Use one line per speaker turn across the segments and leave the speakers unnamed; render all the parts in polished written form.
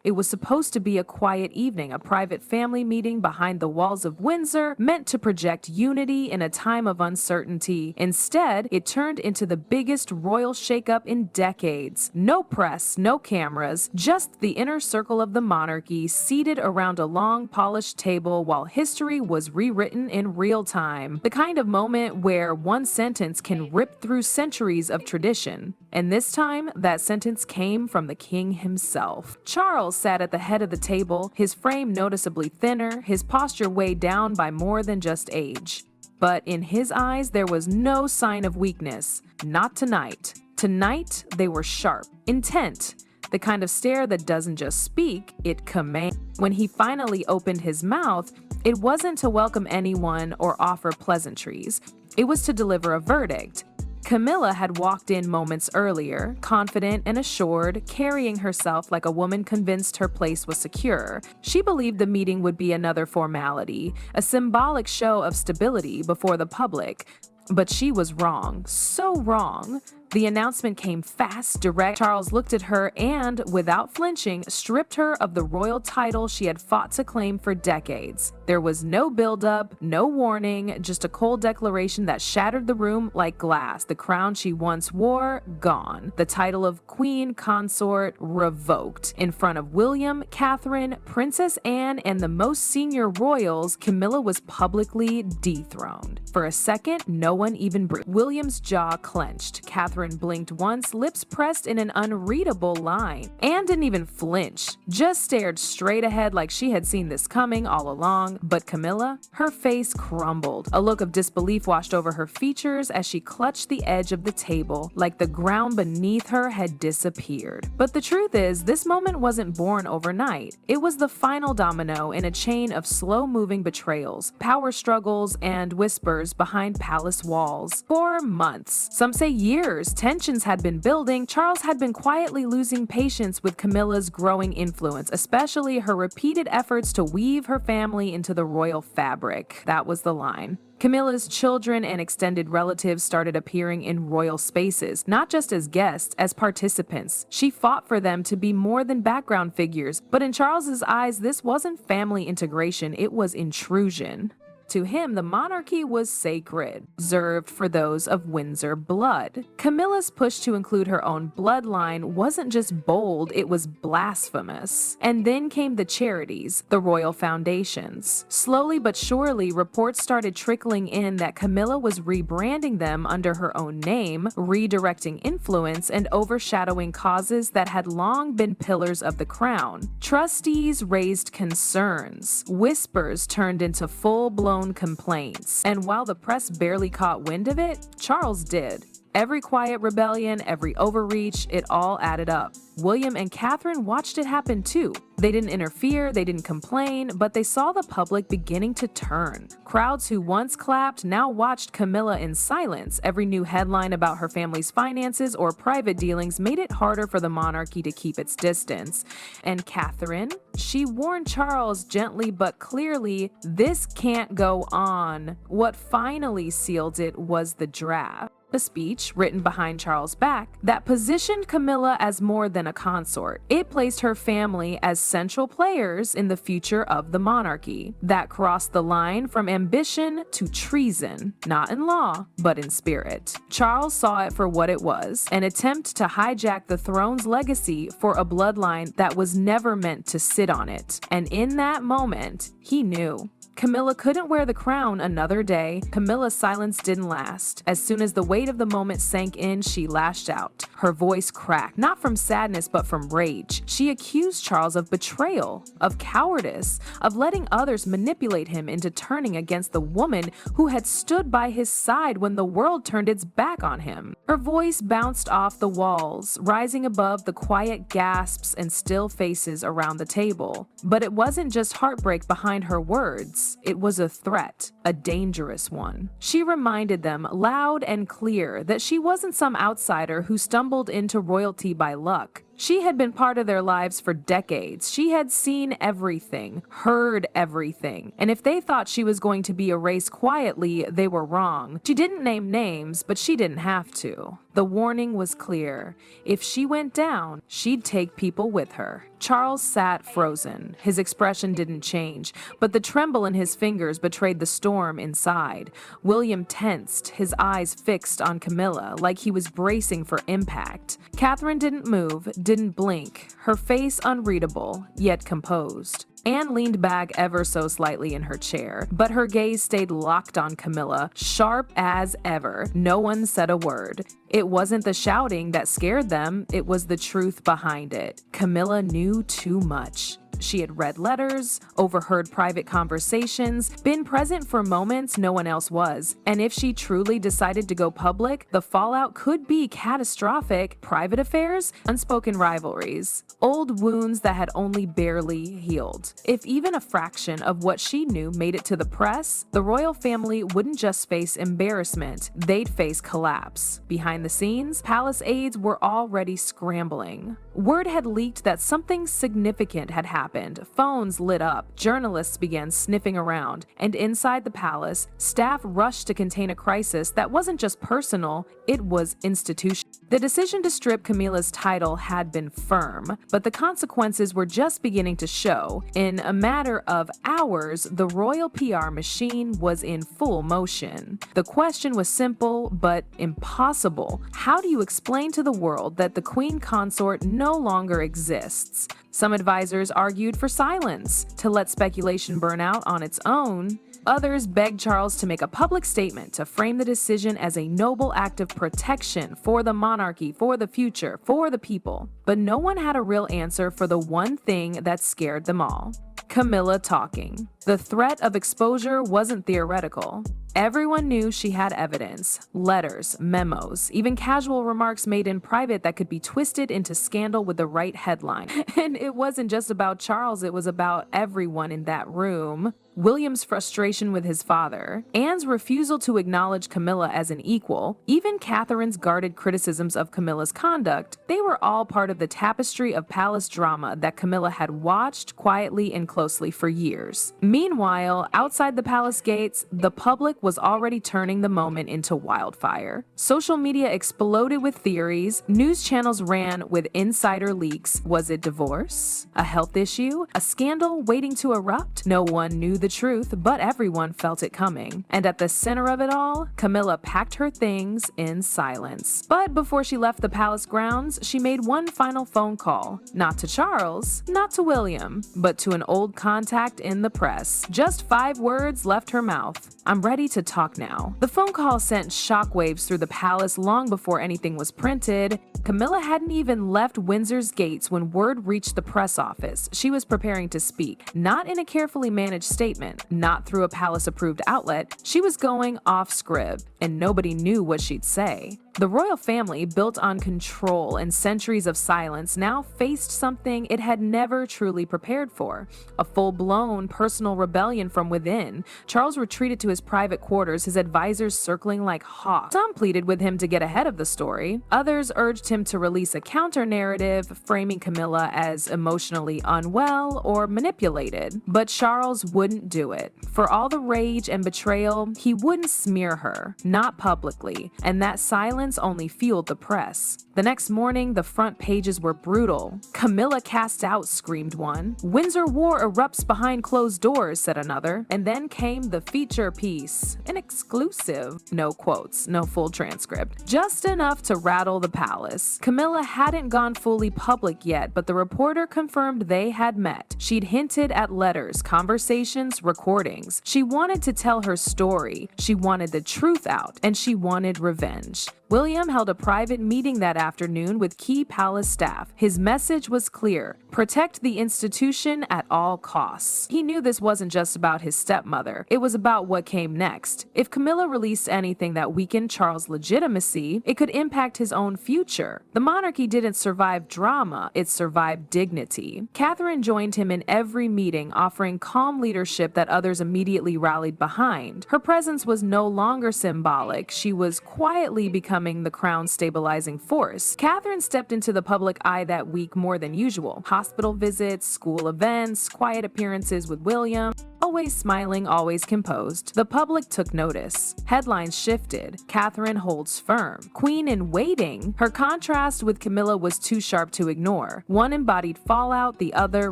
It was supposed to be a quiet evening, a private family meeting behind the walls of Windsor, meant to project unity in a time of uncertainty. Instead, it turned into the biggest royal shakeup in decades. No press, no cameras, just the inner circle of the monarchy seated around a long, polished table while history was rewritten in real time. The kind of moment where one sentence can rip through centuries of tradition. And this time, that sentence came from the king himself. Charles sat at the head of the table, his frame noticeably thinner, his posture weighed down by more than just age. But in his eyes, there was no sign of weakness. Not tonight. Tonight, they were sharp, intent. The kind of stare that doesn't just speak, it commands. When he finally opened his mouth, it wasn't to welcome anyone or offer pleasantries. It was to deliver a verdict. Camilla had walked in moments earlier, confident and assured, carrying herself like a woman convinced her place was secure. She believed the meeting would be another formality, a symbolic show of stability before the public. But she was wrong, so wrong. The announcement came fast, direct. Charles looked at her and, without flinching, stripped her of the royal title she had fought to claim for decades. There was no build-up, no warning, just a cold declaration that shattered the room like glass. The crown she once wore, gone. The title of Queen Consort, revoked. In front of William, Catherine, Princess Anne, and the most senior royals, Camilla was publicly dethroned. For a second, no one even breathed. William's jaw clenched. Catherine blinked once, lips pressed in an unreadable line. Anne didn't even flinch, just stared straight ahead like she had seen this coming all along. But Camilla, her face crumbled. A look of disbelief washed over her features as she clutched the edge of the table, like the ground beneath her had disappeared. But the truth is, this moment wasn't born overnight. It was the final domino in a chain of slow-moving betrayals, power struggles, and whispers behind palace walls. For months, some say years, tensions had been building. Charles had been quietly losing patience with Camilla's growing influence, especially her repeated efforts to weave her family into the royal fabric. That was the line. Camilla's children and extended relatives started appearing in royal spaces, not just as guests, as participants. She fought for them to be more than background figures, but in Charles's eyes, this wasn't family integration, it was intrusion. To him, the monarchy was sacred, reserved for those of Windsor blood. Camilla's push to include her own bloodline wasn't just bold, it was blasphemous. And then came the charities, the royal foundations. Slowly but surely, reports started trickling in that Camilla was rebranding them under her own name, redirecting influence, and overshadowing causes that had long been pillars of the crown. Trustees raised concerns. Whispers turned into full-blown complaints. And while the press barely caught wind of it, Charles did. Every quiet rebellion, every overreach, it all added up. William and Catherine watched it happen too. They didn't interfere, they didn't complain, but they saw the public beginning to turn. Crowds who once clapped now watched Camilla in silence. Every new headline about her family's finances or private dealings made it harder for the monarchy to keep its distance. And Catherine? She warned Charles gently but clearly, this can't go on. What finally sealed it was the draft. A speech written behind Charles' back that positioned Camilla as more than a consort. It placed her family as central players in the future of the monarchy. That crossed the line from ambition to treason, not in law, but in spirit. Charles saw it for what it was, an attempt to hijack the throne's legacy for a bloodline that was never meant to sit on it. And in that moment, he knew. Camilla couldn't wear the crown another day. Camilla's silence didn't last. As soon as the weight of the moment sank in, she lashed out. Her voice cracked, not from sadness, but from rage. She accused Charles of betrayal, of cowardice, of letting others manipulate him into turning against the woman who had stood by his side when the world turned its back on him. Her voice bounced off the walls, rising above the quiet gasps and still faces around the table. But it wasn't just heartbreak behind her words. It was a threat, a dangerous one. She reminded them loud and clear that she wasn't some outsider who stumbled into royalty by luck. She had been part of their lives for decades. She had seen everything, heard everything. And if they thought she was going to be erased quietly, they were wrong. She didn't name names, but she didn't have to. The warning was clear. If she went down, she'd take people with her. Charles sat frozen. His expression didn't change, but the tremble in his fingers betrayed the storm inside. William tensed, his eyes fixed on Camilla, like he was bracing for impact. Catherine didn't move, didn't blink, her face unreadable, yet composed. Anne leaned back ever so slightly in her chair, but her gaze stayed locked on Camilla, sharp as ever. No one said a word. It wasn't the shouting that scared them, it was the truth behind it. Camilla knew too much. She had read letters, overheard private conversations, been present for moments no one else was. And if she truly decided to go public, the fallout could be catastrophic. Private affairs, unspoken rivalries, old wounds that had only barely healed. If even a fraction of what she knew made it to the press, the royal family wouldn't just face embarrassment, they'd face collapse. Behind the scenes, palace aides were already scrambling. Word had leaked that something significant had happened. Phones lit up, journalists began sniffing around, and inside the palace, staff rushed to contain a crisis that wasn't just personal, it was institutional. The decision to strip Camilla's title had been firm, but the consequences were just beginning to show. In a matter of hours, the royal PR machine was in full motion. The question was simple, but impossible. How do you explain to the world that the Queen Consort no longer exists? Some advisors argued for silence, to let speculation burn out on its own. Others begged Charles to make a public statement to frame the decision as a noble act of protection for the monarchy, for the future, for the people. But no one had a real answer for the one thing that scared them all. Camilla talking. The threat of exposure wasn't theoretical. Everyone knew she had evidence, letters, memos, even casual remarks made in private that could be twisted into scandal with the right headline. And it wasn't just about Charles, it was about everyone in that room. William's frustration with his father, Anne's refusal to acknowledge Camilla as an equal, even Catherine's guarded criticisms of Camilla's conduct, they were all part of the tapestry of palace drama that Camilla had watched quietly and closely for years. Meanwhile, outside the palace gates, the public was already turning the moment into wildfire. Social media exploded with theories, news channels ran with insider leaks. Was it divorce? A health issue? A scandal waiting to erupt? No one knew the truth, but everyone felt it coming. And at the center of it all, Camilla packed her things in silence. But before she left the palace grounds, she made one final phone call. Not to Charles, not to William, but to an old contact in the press. Just 5 words left her mouth. I'm ready to talk now. The phone call sent shockwaves through the palace long before anything was printed. Camilla hadn't even left Windsor's gates when word reached the press office. She was preparing to speak, not in a carefully managed statement, not through a palace-approved outlet. She was going off script, and nobody knew what she'd say. The royal family, built on control and centuries of silence, now faced something it had never truly prepared for. A full-blown personal rebellion from within. Charles retreated to his private quarters, his advisors circling like hawks. Some pleaded with him to get ahead of the story. Others urged him to release a counter-narrative, framing Camilla as emotionally unwell or manipulated. But Charles wouldn't do it. For all the rage and betrayal, he wouldn't smear her, not publicly, and that silence only fueled the press. The next morning, the front pages were brutal. Camilla cast out, screamed one. Windsor war erupts behind closed doors, said another. And then came the feature piece, an exclusive. No quotes, no full transcript. Just enough to rattle the palace. Camilla hadn't gone fully public yet, but the reporter confirmed they had met. She'd hinted at letters, conversations, recordings. She wanted to tell her story. She wanted the truth out, and she wanted revenge. William held a private meeting that afternoon with key palace staff. His message was clear: protect the institution at all costs. He knew this wasn't just about his stepmother. It was about what came next. If Camilla released anything that weakened Charles' legitimacy, it could impact his own future. The monarchy didn't survive drama, it survived dignity. Catherine joined him in every meeting, offering calm leadership that others immediately rallied behind. Her presence was no longer symbolic. She was quietly becoming becoming the crown's stabilizing force. Catherine stepped into the public eye that week more than usual. Hospital visits, school events, quiet appearances with William. Always smiling, always composed. The public took notice. Headlines shifted. Catherine holds firm. Queen in waiting. Her contrast with Camilla was too sharp to ignore. One embodied fallout, the other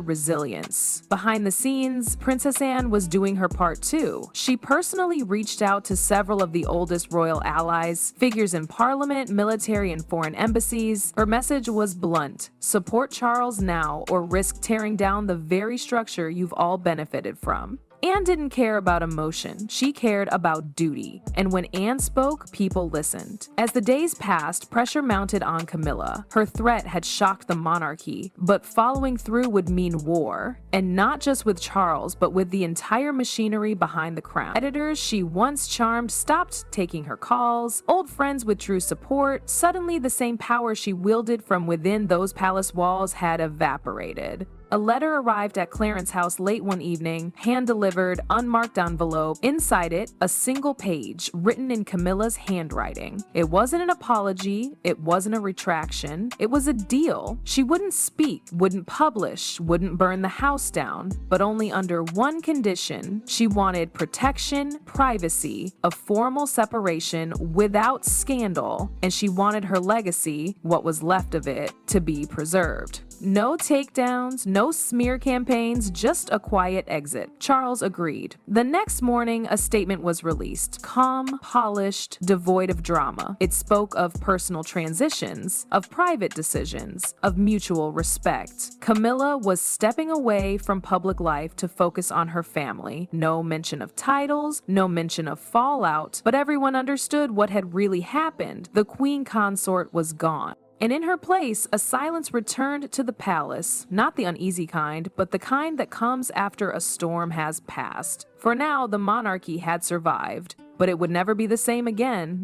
resilience. Behind the scenes, Princess Anne was doing her part too. She personally reached out to several of the oldest royal allies, figures in parliament, military, and foreign embassies. Her message was blunt: support Charles now or risk tearing down the very structure you've all benefited from. Anne didn't care about emotion, she cared about duty. And when Anne spoke, people listened. As the days passed, pressure mounted on Camilla. Her threat had shocked the monarchy, but following through would mean war. And not just with Charles, but with the entire machinery behind the crown. Editors she once charmed stopped taking her calls. Old friends withdrew support. Suddenly, the same power she wielded from within those palace walls had evaporated. A letter arrived at Clarence's house late one evening, hand-delivered, unmarked envelope. Inside it, a single page, written in Camilla's handwriting. It wasn't an apology, it wasn't a retraction, it was a deal. She wouldn't speak, wouldn't publish, wouldn't burn the house down, but only under one condition. She wanted protection, privacy, a formal separation without scandal, and she wanted her legacy, what was left of it, to be preserved. No takedowns, no smear campaigns, just a quiet exit. Charles agreed. The next morning, a statement was released. Calm, polished, devoid of drama. It spoke of personal transitions, of private decisions, of mutual respect. Camilla was stepping away from public life to focus on her family. No mention of titles, no mention of fallout, but everyone understood what had really happened. The queen consort was gone. And in her place, a silence returned to the palace, not the uneasy kind, but the kind that comes after a storm has passed. For now, the monarchy had survived, but it would never be the same again.